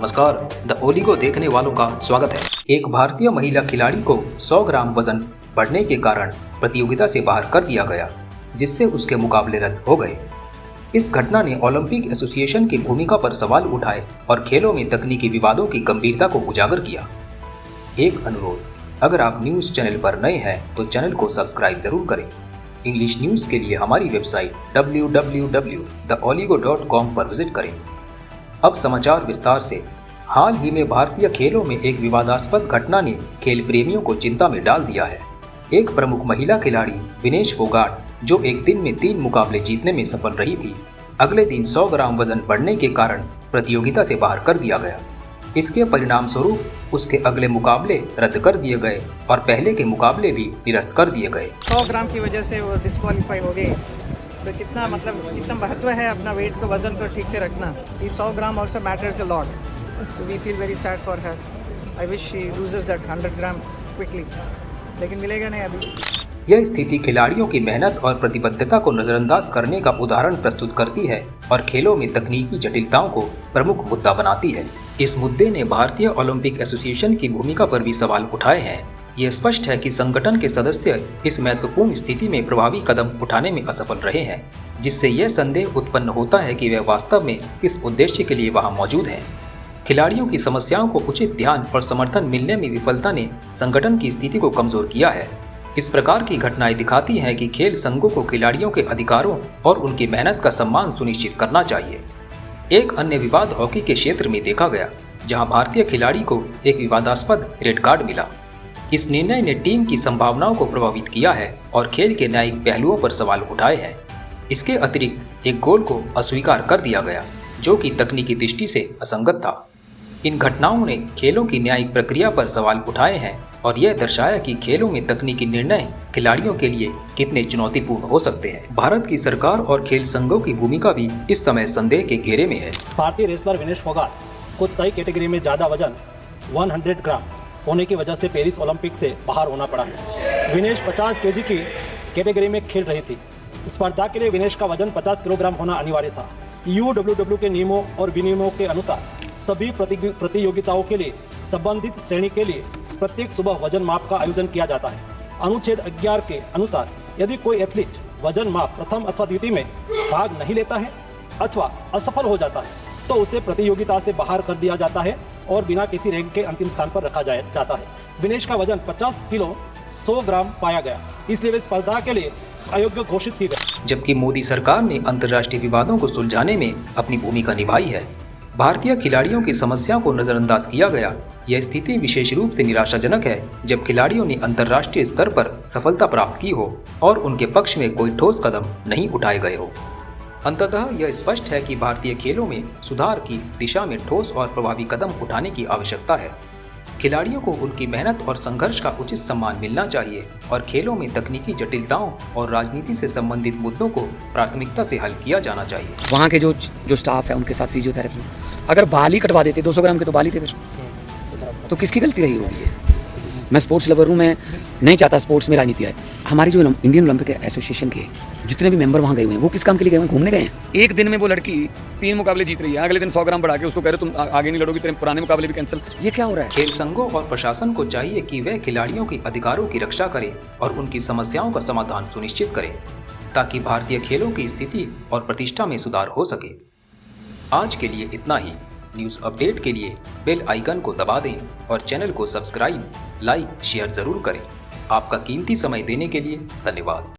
नमस्कार, the oligo देखने वालों का स्वागत है। एक भारतीय महिला खिलाड़ी को 100 ग्राम वजन बढ़ने के कारण प्रतियोगिता से बाहर कर दिया गया, जिससे उसके मुकाबले रद्द हो गए। इस घटना ने ओलंपिक एसोसिएशन की भूमिका पर सवाल उठाए और खेलों में तकनीकी विवादों की गंभीरता को उजागर किया। एक अनुरोध, अगर आप न्यूज़ चैनल पर नए हैं तो चैनल को सब्सक्राइब जरूर करें। इंग्लिश न्यूज़ के लिए हमारी वेबसाइट www.theoligo.com पर विजिट करें। अब समाचार विस्तार से। हाल ही में भारतीय खेलों में एक विवादास्पद घटना ने खेल प्रेमियों को चिंता में डाल दिया है। एक प्रमुख महिला खिलाड़ी विनेश फोगाट, जो एक दिन में 3 मुकाबले जीतने में सफल रही थी, अगले दिन 100 ग्राम वजन बढ़ने के कारण प्रतियोगिता से बाहर कर दिया गया। इसके परिणाम स्वरूप उसके अगले मुकाबले रद्द कर दिए गए और पहले के मुकाबले भी निरस्त कर दिए गए। 100 ग्राम की वजह से वो डिस्क्वालीफाई हो गए। तो कितना महत्व है अपना वेट को, वजन को ठीक से रखना। 100 gram also matters a lot, तो we feel very sad for her. I wish she loses that 100 gram quickly, लेकिन मिलेगा नहीं अभी। यह स्थिति खिलाड़ियों की मेहनत और प्रतिबद्धता को नजरअंदाज करने का उदाहरण प्रस्तुत करती है और खेलों में तकनीकी जटिलताओं को प्रमुख मुद्दा बनाती है। इस मुद्दे ने भारतीय ओलंपिक एसोसिएशन की भूमिका पर भी सवाल उठाए हैं। ये स्पष्ट है कि संगठन के सदस्य इस महत्वपूर्ण स्थिति में प्रभावी कदम उठाने में असफल रहे हैं, जिससे यह संदेह उत्पन्न होता है कि वे वास्तव में किस उद्देश्य के लिए वहां मौजूद हैं। खिलाड़ियों की समस्याओं को उचित ध्यान और समर्थन मिलने में विफलता ने संगठन की स्थिति को कमजोर किया है। इस प्रकार की घटनाएं दिखाती हैं कि खेल संघों को खिलाड़ियों के अधिकारों और उनकी मेहनत का सम्मान सुनिश्चित करना चाहिए। एक अन्य विवाद हॉकी के क्षेत्र में देखा गया, जहां भारतीय खिलाड़ी को एक विवादास्पद रेड कार्ड मिला। इस निर्णय ने टीम की संभावनाओं को प्रभावित किया है और खेल के न्यायिक पहलुओं पर सवाल उठाए हैं। इसके अतिरिक्त एक गोल को अस्वीकार कर दिया गया, जो कि तकनीकी दृष्टि से असंगत था। इन घटनाओं ने खेलों की न्यायिक प्रक्रिया पर सवाल उठाए हैं और यह दर्शाया कि खेलों में तकनीकी निर्णय खिलाड़ियों के लिए कितने चुनौतीपूर्ण हो सकते हैं। भारत की सरकार और खेल संघों की भूमिका भी इस समय संदेह के घेरे में है। भारतीय रेसलर विनेश फोगाट को तय कैटेगरी में ज़्यादा वजन 100 ग्राम होने की वजह से पेरिस ओलंपिक से बाहर होना पड़ा है। विनेश 50 केजी की कैटेगरी में खेल रही थी। स्पर्धा के लिए विनेश का वजन 50 किलोग्राम होना अनिवार्य था। यूडब्ल्यूडब्ल्यू के नियमों और विनियमों के अनुसार सभी प्रतियोगिताओं के लिए संबंधित श्रेणी के लिए प्रत्येक सुबह वजन माप का आयोजन किया जाता है। अनुच्छेद 11 के अनुसार यदि कोई एथलीट वजन माप प्रथम अथवा द्वितीय में भाग नहीं लेता है अथवा असफल हो जाता है, तो उसे प्रतियोगिता से बाहर कर दिया जाता है और बिना किसी रैंक के अंतिम स्थान पर रखा जाता है। विनेश का वजन 50 किलो 100 ग्राम पाया गया, इसलिए वे स्पर्धा के लिए अयोग्य घोषित की गई। जबकि मोदी सरकार ने अंतर्राष्ट्रीय विवादों को सुलझाने में अपनी भूमिका निभाई है, भारतीय खिलाड़ियों की समस्याओं को नजरअंदाज किया गया। यह स्थिति विशेष रूप से निराशाजनक है, जब खिलाड़ियों ने अंतर्राष्ट्रीय स्तर पर सफलता प्राप्त की हो और उनके पक्ष में कोई ठोस कदम नहीं उठाए गए हो। अंततः यह स्पष्ट है कि भारतीय खेलों में सुधार की दिशा में ठोस और प्रभावी कदम उठाने की आवश्यकता है। खिलाड़ियों को उनकी मेहनत और संघर्ष का उचित सम्मान मिलना चाहिए और खेलों में तकनीकी जटिलताओं और राजनीति से संबंधित मुद्दों को प्राथमिकता से हल किया जाना चाहिए। वहाँ के जो स्टाफ है उनके साथ फिजियोथेरेपी, अगर बाल ही कटवा देते 200 ग्राम के तो बाल ही थे, फिर तो किसकी गलती रही होगी? ये मैं स्पोर्ट्स लवर हूँ, मैं नहीं चाहता स्पोर्ट्स में राजनीति आए। हमारी जो इंडियन ओलंपिक एसोसिएशन के जितने भी मेंबर वहाँ गए हुए हैं, वो किस काम के लिए गए हैं? घूमने गए हैं। एक दिन में वो लड़की 3 मुकाबले जीत रही है, अगले दिन 100 ग्राम बढ़ा के उसको कह रहे तुम आगे नहीं लड़ोगी, तेरे पुराने मुकाबले भी कैंसिल। ये क्या हो रहा है? खेल संघों और प्रशासन को चाहिए कि वे खिलाड़ियों के अधिकारों की रक्षा करें और उनकी समस्याओं का समाधान सुनिश्चित करें, ताकि भारतीय खेलों की स्थिति और प्रतिष्ठा में सुधार हो सके। आज के लिए इतना ही। न्यूज़ अपडेट के लिए बेल आइकन को दबा दें और चैनल को सब्सक्राइब, लाइक, शेयर जरूर करें। आपका कीमती समय देने के लिए धन्यवाद।